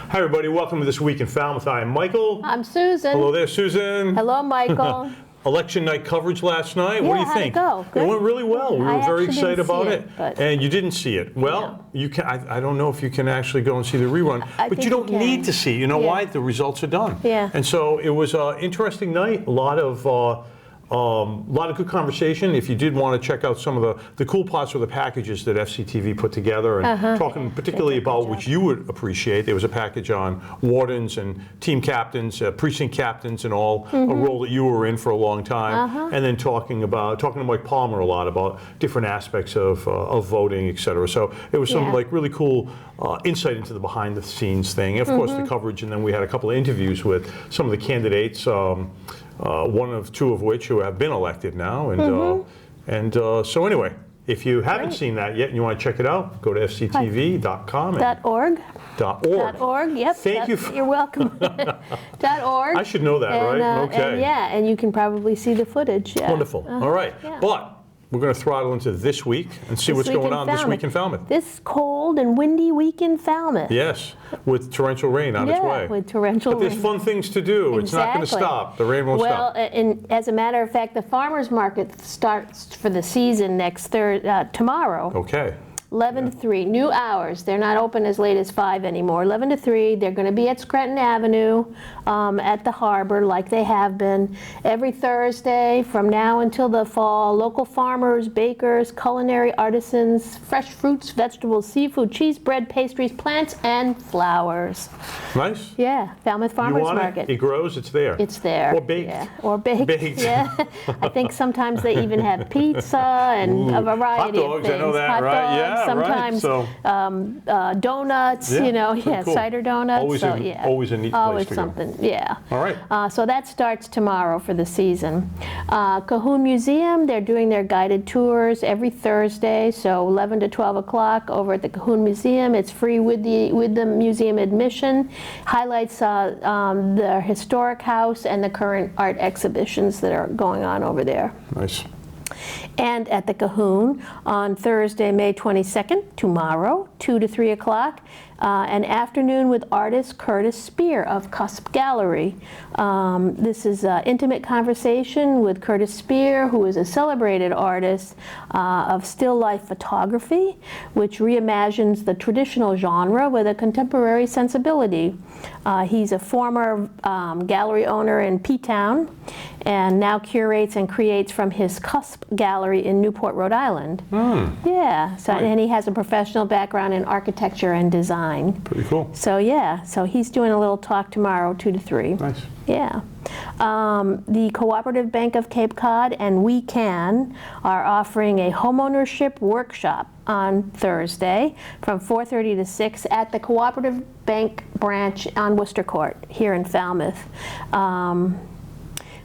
Hi everybody, welcome to This Week in Falmouth. I'm Michael. I'm Susan. Hello there, Susan. Hello, Michael. Election night coverage last night. Yeah, what do you how'd think? It go? Good. It went really well. We were very excited about it. But and you didn't see it. Well, you can. I don't know if you can actually go and see the rerun, but you don't need to see. You know why? The results are done. Yeah. And so it was an interesting night. A lot of good conversation. If you did want to check out some of the cool parts of the packages that FCTV put together, and talking particularly about which you would appreciate, there was a package on wardens and team captains, precinct captains, and all, a role that you were in for a long time, and then talking to Mike Palmer a lot about different aspects of voting, et cetera. So it was some like really cool insight into the behind the scenes thing. And of course, the coverage, and then we had a couple of interviews with some of the candidates. Two of which who have been elected now, and so anyway, if you haven't seen that yet and you want to check it out, go to fctv.com .org. .org. Yep. Thank you. You're welcome. .org. I should know that, right? Okay. And you can probably see the footage. Yeah. Wonderful. All right, but we're going to throttle into this week and see what's going on this week in Falmouth. This cold and windy week in Falmouth. Yes, with torrential rain on its way. Yeah, with torrential rain. But there's fun things to do. It's not going to stop. The rain won't stop. Well, and as a matter of fact, the farmers market starts for the season tomorrow. Okay. 11 to 3, new hours. They're not open as late as 5 anymore. 11 to 3, they're going to be at Scranton Avenue at the harbor like they have been every Thursday from now until the fall. Local farmers, bakers, culinary artisans, fresh fruits, vegetables, seafood, cheese, bread, pastries, plants, and flowers. Nice. Yeah, Falmouth Farmers Market. It grows, it's there. It's there. Or baked. Yeah. Or baked. Yeah. I think sometimes they even have pizza and a variety of things. Hot dogs, I know that, Hot right? Dogs, Yeah. sometimes donuts, cider donuts. Always a neat place to something, go. yeah. All right. So that starts tomorrow for the season. Cahoon Museum, they're doing their guided tours every Thursday, so 11 to 12 o'clock over at the Cahoon Museum. It's free with the museum admission. Highlights the historic house and the current art exhibitions that are going on over there. Nice. And at the Cahoon on Thursday, May 22nd, tomorrow, 2 to 3 o'clock, an afternoon with artist Curtis Spear of Cusp Gallery. This is an intimate conversation with Curtis Spear, who is a celebrated artist of still life photography, which reimagines the traditional genre with a contemporary sensibility. He's a former gallery owner in P-Town and now curates and creates from his Cusp Gallery in Newport, Rhode Island. Yeah, so, and he has a professional background in architecture and design. Pretty cool. So yeah, so he's doing a little talk tomorrow, 2 to 3. Nice. Yeah. The Cooperative Bank of Cape Cod and We Can are offering a homeownership workshop on Thursday from 4:30 to 6 at the Cooperative Bank branch on Worcester Court here in Falmouth.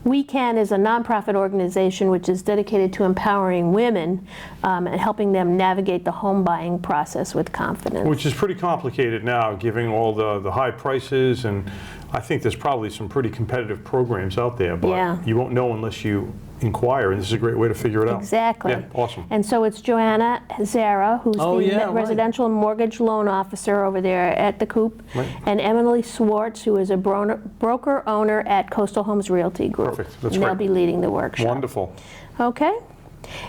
We Can is a nonprofit organization which is dedicated to empowering women and helping them navigate the home buying process with confidence. Which is pretty complicated now, given all the high prices, and I think there's probably some pretty competitive programs out there, but you won't know unless you inquire, and this is a great way to figure it out. Exactly. Yeah, awesome. And so it's Joanna Zara, who's the residential mortgage loan officer over there at the Coop, and Emily Swartz, who is a broker owner at Coastal Homes Realty Group. Perfect. That's and great. They'll be leading the workshop. Wonderful. Okay.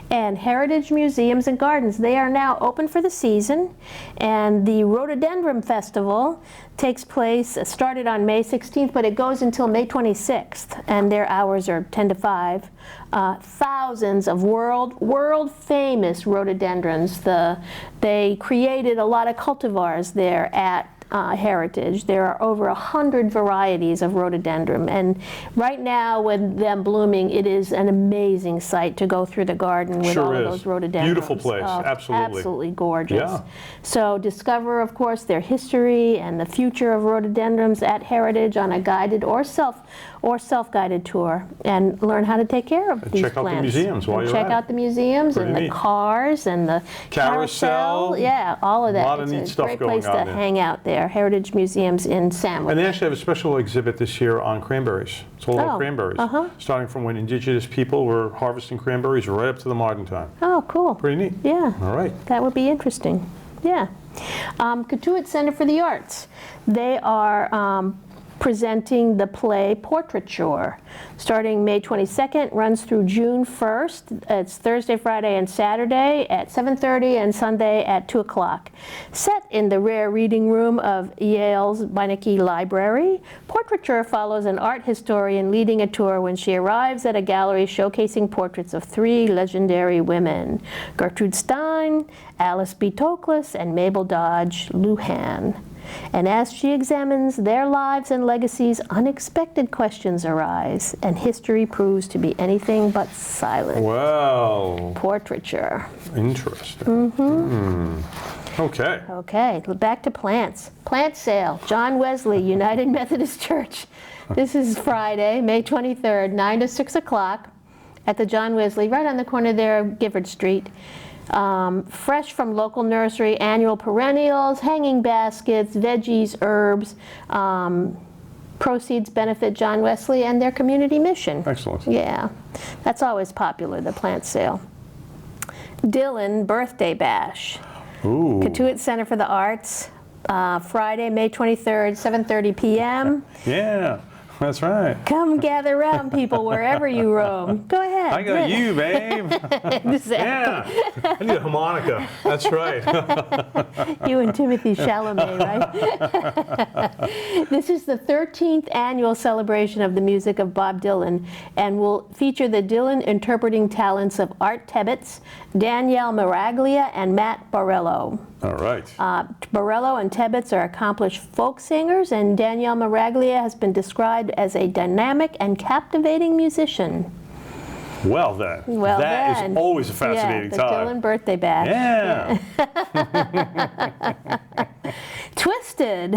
And Heritage Museums and Gardens, they are now open for the season, and the Rhododendron Festival takes place, started on May 16th, but it goes until May 26th, and their hours are 10 to 5. Thousands of world famous rhododendrons. They created a lot of cultivars there at Heritage. There are over 100 varieties of rhododendron, and right now with them blooming, it is an amazing sight to go through the garden with all of those rhododendrons. Beautiful place, absolutely. Absolutely gorgeous. Yeah. So discover, of course, their history and the future of rhododendrons at Heritage on a guided or self-guided tour, and learn how to take care of these plants. Check out the museums while you're at it. Check out the museums and the cars and the carousel. Yeah, all of that. A lot of neat stuff going on there. It's a great place to hang out there. Heritage Museums in Sandwich. And they actually have a special exhibit this year on cranberries. It's all about cranberries. Starting from when indigenous people were harvesting cranberries right up to the modern time. Oh, cool. Pretty neat. Yeah. All right. That would be interesting. Yeah. Cotuit Center for the Arts. They are presenting the play Portraiture, starting May 22nd, runs through June 1st. It's Thursday, Friday, and Saturday at 7:30 and Sunday at 2 o'clock. Set in the rare reading room of Yale's Beinecke Library, Portraiture follows an art historian leading a tour when she arrives at a gallery showcasing portraits of 3 legendary women, Gertrude Stein, Alice B. Toklas, and Mabel Dodge Luhan. And as she examines their lives and legacies, unexpected questions arise, and history proves to be anything but silent. Wow. Portraiture. Interesting. Okay. Okay, back to plants. Plant sale, John Wesley, United Methodist Church. This is Friday, May 23rd, 9 to 6 o'clock at the John Wesley, right on the corner there of Gifford Street. Fresh from local nursery, annual perennials, hanging baskets, veggies, herbs. Proceeds benefit John Wesley and their community mission. Excellent. Yeah, that's always popular, the plant sale. Dylan Birthday Bash. Ooh. Cotuit Center for the Arts, Friday, May 23rd, 7:30 p.m. Yeah. That's right. Come gather around, people, wherever you roam. Go ahead. I got you, babe. Exactly. Yeah. I need a harmonica. That's right. You and Timothy Chalamet, right? This is the 13th annual celebration of the music of Bob Dylan and will feature the Dylan interpreting talents of Art Tebbets, Danielle Miraglia, and Matt Borello. All right. Borello and Tebbets are accomplished folk singers, and Danielle Miraglia has been described as a dynamic and captivating musician. Well then, Well that then. is always a fascinating the time. Dylan Birthday Bash. Yeah. Twisted.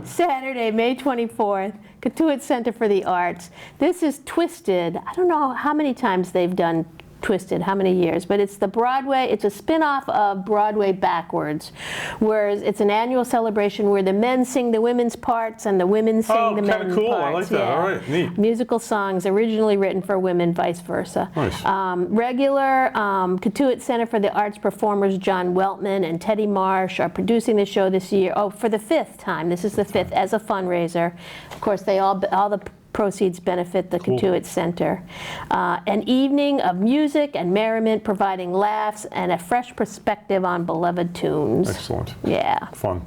Saturday, May 24th, Cotuit Center for the Arts. This is Twisted. I don't know how many times they've done Twisted, how many years, but it's the Broadway, it's a spin-off of Broadway Backwards, whereas it's an annual celebration where the men sing the women's parts and the women sing the men's cool. parts. I like that. Yeah. All right, neat. Musical songs originally written for women, vice versa. Nice. Regular Cotuit Center for the Arts performers John Weltman and Teddy Marsh are producing the show this year, for the 5th time. This is the 5th as a fundraiser. Of course, all the proceeds benefit the Cotuit Center. An evening of music and merriment, providing laughs and a fresh perspective on beloved tunes. Excellent. Yeah. Fun.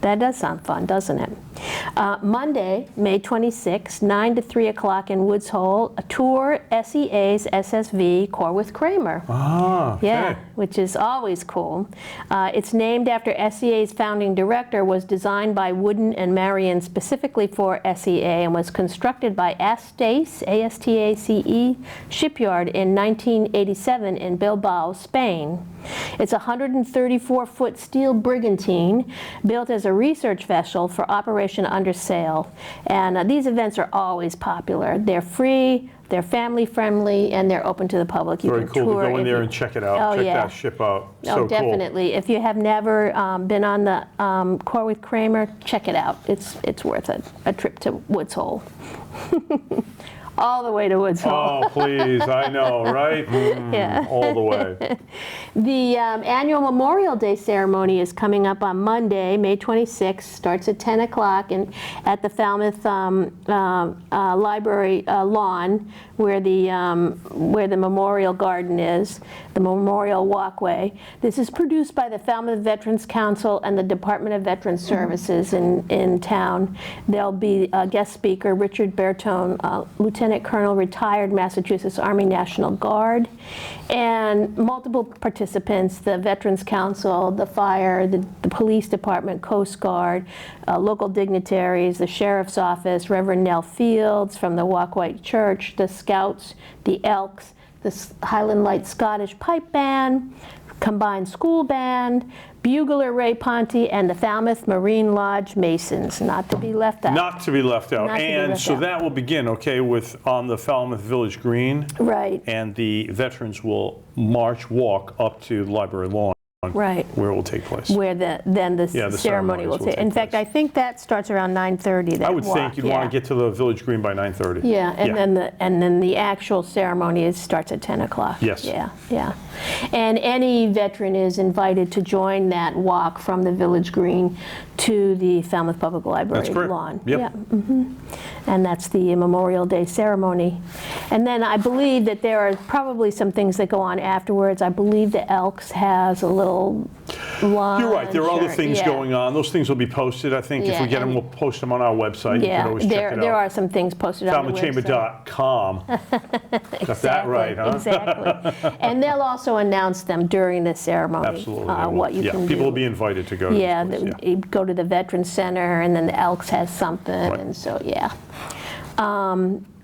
That does sound fun, doesn't it? Monday, May 26, 9 to 3 o'clock in Woods Hole, a tour, SEA's SSV, Corwith Kramer. Ah, okay. Yeah, which is always cool. It's named after SEA's founding director, was designed by Wooden and Marion specifically for SEA, and was constructed by Astace, A-S-T-A-C-E, shipyard in 1987 in Bilbao, Spain. It's a 134-foot steel brigantine built as a research vessel for Operation Under Sail. And these events are always popular. They're free, they're family friendly, and they're open to the public. You Very can cool to tour go in if there you- and check it out. Oh, Check yeah. that ship out. Oh, So definitely. If you have never been on the Corwith Kramer, check it out. It's worth it. A trip to Woods Hole. All the way to Woods cool. Hole. Oh, please. I know, right? Yeah. All the way. The annual Memorial Day ceremony is coming up on Monday, May 26th. Starts at 10 o'clock at the Falmouth Library lawn, where the Memorial Garden is, the Memorial Walkway. This is produced by the Falmouth Veterans Council and the Department of Veterans Services in town. There'll be a guest speaker, Richard Bertone, Lieutenant Colonel, retired Massachusetts Army National Guard, and multiple participants, the Veterans Council, the fire, the police department, Coast Guard, local dignitaries, the sheriff's office, Reverend Nell Fields from the Walkway Church, the Scouts, the Elks, the Highland Light Scottish Pipe Band, Combined School Band, Bugler Ray Ponte, and the Falmouth Marine Lodge Masons, not to be left out. Not to be left out. Not to be And left so out. that will begin, okay, on the Falmouth Village Green. Right. And the veterans will walk up to the library lawn Right. where it will take place. Where then the Yeah, the ceremony will take. In fact, place. I think that starts around 9:30. I would think you'd want to get to the Village Green by 9:30. Yeah, and then the actual ceremony starts at 10 o'clock. Yes. Yeah. And any veteran is invited to join that walk from the Village Green to the Falmouth Public Library That's correct. lawn. Yep. Yeah. And that's the Memorial Day ceremony. And then I believe that there are probably some things that go on afterwards. I believe the Elks has a little lunch. You're right. There are other things yeah. going on. Those things will be posted. I think if Yeah, we get them, and- we'll post them on our website. You Yeah, can always check it out. there are some things posted on the website. FalmouthChamber.com. Got that right, huh? Exactly. And they'll also announce them during the ceremony. Absolutely. they will. What you can do. People will be invited to go to Yeah, this place. you go to the Veterans Center, and then the Elks has something, Right. and so, yeah.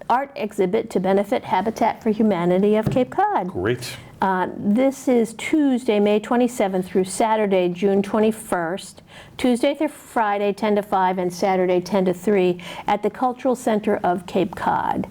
Art exhibit to benefit Habitat for Humanity of Cape Cod. Great. This is Tuesday, May 27th through Saturday, June 21st. Tuesday through Friday, 10 to 5, and Saturday, 10 to 3, at the Cultural Center of Cape Cod.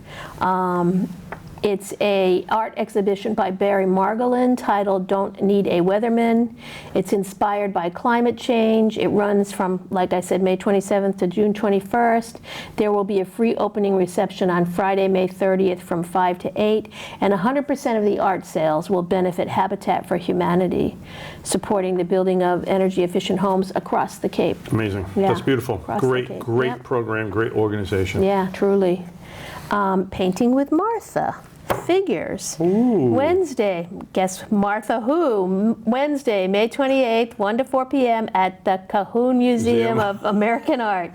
It's a art exhibition by Barry Margolin titled Don't Need a Weatherman. It's inspired by climate change. It runs from, like I said, May 27th to June 21st. There will be a free opening reception on Friday, May 30th from 5 to 8, and 100% of the art sales will benefit Habitat for Humanity, supporting the building of energy-efficient homes across the Cape. Amazing. Yeah, That's beautiful. across the Great, Cape. great Yep. program, great organization. Yeah, truly. Painting with Martha. Figures. Ooh. Wednesday, guess Martha who? Wednesday, May 28th, 1 to 4 p.m. at the Cahoon Museum of American Art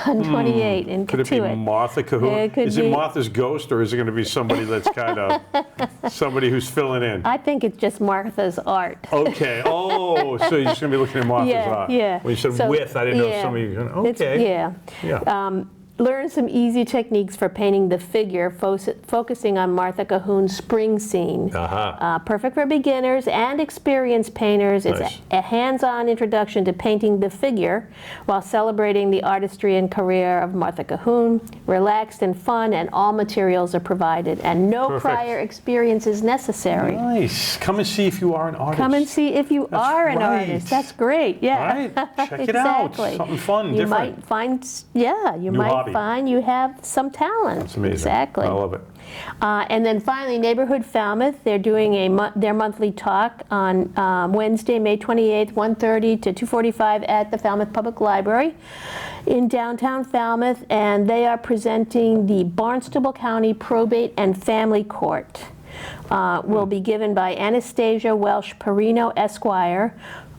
on 28 in Could it be Katuitt. Martha Cahoon? It could Is it be. Martha's ghost, or is it going to be somebody that's kind of somebody who's filling in? I think it's just Martha's art. Okay. Oh, so you're just going to be looking at Martha's art. Yeah. When you said So, with, I didn't know yeah. some of you. Going, It's- okay. Yeah. Learn some easy techniques for painting the figure, focusing on Martha Cahoon's spring scene. Perfect for beginners and experienced painters. It's Nice. a hands-on introduction to painting the figure while celebrating the artistry and career of Martha Cahoon. Relaxed and fun, and all materials are provided, and no Perfect. prior experience is necessary. Nice. Come and see if you are an artist. Come and see if you are an right. artist. That's great. Yeah. Right. Check it out. Exactly. Something fun, you different. might find, you New might hobby. find you have some talent. That's amazing. Exactly. I love it. And then finally, Neighborhood Falmouth. They're doing their monthly talk on Wednesday, May 28th, 1:30 to 2:45 at the Falmouth Public Library in downtown Falmouth, and they are presenting the Barnstable County Probate and Family Court. Will be given by Anastasia Welsh Perino, Esquire,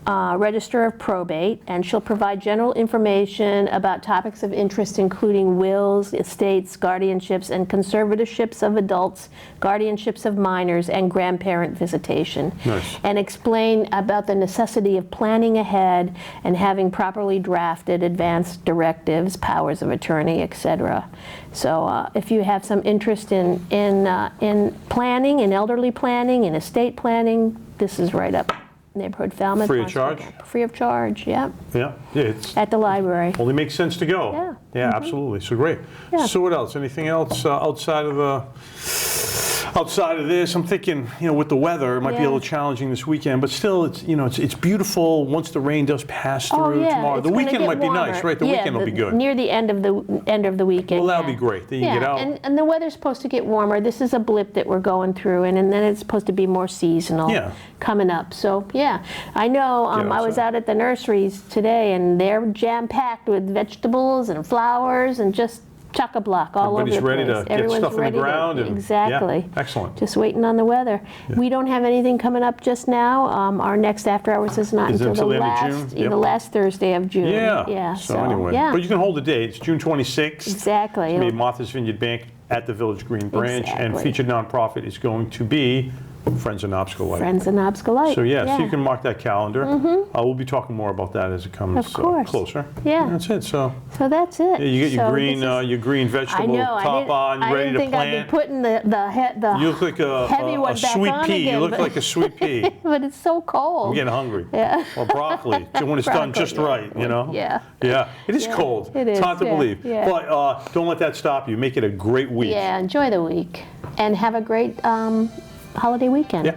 Register of Probate, and she'll provide general information about topics of interest including wills, estates, guardianships, and conservatorships of adults, guardianships of minors, and grandparent visitation. Nice. And explain about the necessity of planning ahead and having properly drafted advance directives, powers of attorney, etc. So if you have some interest in planning, in elderly planning, in estate planning, this is right up Neighborhood Falmouth. Free of charge? Free of charge, yeah, Yeah. It's at the library. only makes sense to go. Yeah. Yeah, absolutely. So great. Yeah. So what else? Anything else outside of this? I'm thinking, with the weather, it might be a Yeah. little challenging this weekend, but still, it's beautiful once the rain does pass through tomorrow. It's The gonna weekend get might be nice, warmer. right? The weekend will be good. Near the end of the weekend. Well, that'll yeah. be great. Then you can get out. And the weather's supposed to get warmer. This is a blip that we're going through, and then it's supposed to be more seasonal Yeah. coming up. So yeah, I know. I was outside. out at the nurseries today, and they're jam-packed with vegetables and flowers and just chock-a-block all over the Everybody's ready place. to get Everyone's stuff in the ready to- ground. exactly. Yeah, excellent. Just waiting on the weather. We don't have anything coming up just now. Our next after hours is not Is it until until the the end of last, June? Yep. the last Thursday of June. Yeah. So anyway, yeah. but you can hold the date. It's June 26th. Exactly. It's going to be Martha's Vineyard Bank at the Village Green branch, and Exactly. featured nonprofit is going to be Friends of Knobsco Light. Friends of Knobsco Light. So yeah, so you can mark that calendar. We'll be talking more about that as it comes Of course. closer. Yeah. And that's it. So So that's it. yeah, you get your So green this is- your green I vegetable know. top on, I ready didn't to think I'd plant. be putting the You look like heavy one a back sweet on pea. again, You look but- like a sweet pea. but it's so cold. I'm getting hungry. Yeah. Or broccoli, when it's done Broccoli, just yeah. right, Yeah. Yeah, it is Yeah, cold. it It's is, hard to yeah, believe. yeah. But don't let that stop you. Make it a great week. Yeah. Enjoy the week and have a great holiday weekend. Yeah.